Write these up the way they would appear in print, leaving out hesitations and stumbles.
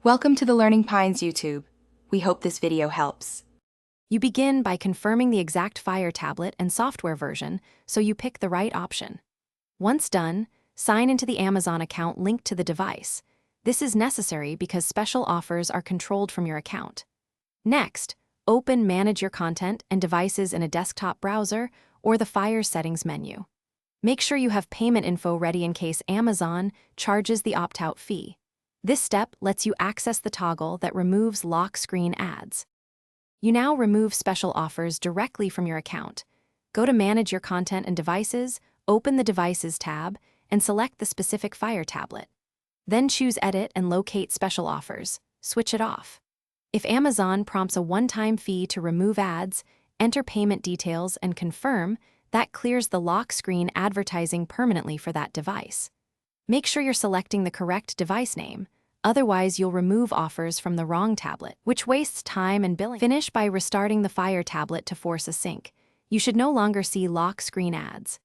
Welcome to the Learning Pines YouTube. We hope this video helps. You begin by confirming the exact Fire tablet and software version so you pick the right option. Once done, sign into the Amazon account linked to the device. This is necessary because special offers are controlled from your account. Next, open Manage Your Content and Devices in a desktop browser or the Fire settings menu. Make sure you have payment info ready in case Amazon charges the opt-out fee. This step lets you access the toggle that removes lock screen ads. You now remove special offers directly from your account. Go to Manage Your Content and Devices, open the Devices tab, and select the specific Fire tablet. Then choose Edit and locate Special Offers. Switch it off. If Amazon prompts a one-time fee to remove ads, enter payment details and confirm. That clears the lock screen advertising permanently for that device. Make sure you're selecting the correct device name. Otherwise, you'll remove offers from the wrong tablet, which wastes time and billing. Finish by restarting the Fire tablet to force a sync. You should no longer see lock screen ads.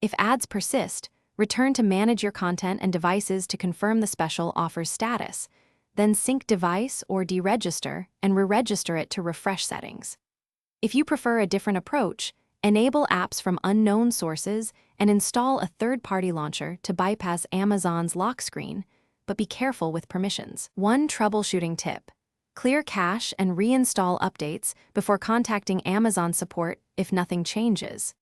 If ads persist, return to Manage Your Content and Devices to confirm the special offer's status. Then sync device or deregister and re-register it to refresh settings. If you prefer a different approach, enable apps from unknown sources and install a third-party launcher to bypass Amazon's lock screen. But be careful with permissions. One troubleshooting tip: clear cache and reinstall updates before contacting Amazon support if nothing changes.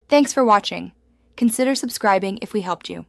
Thanks for watching. Consider subscribing if we helped you.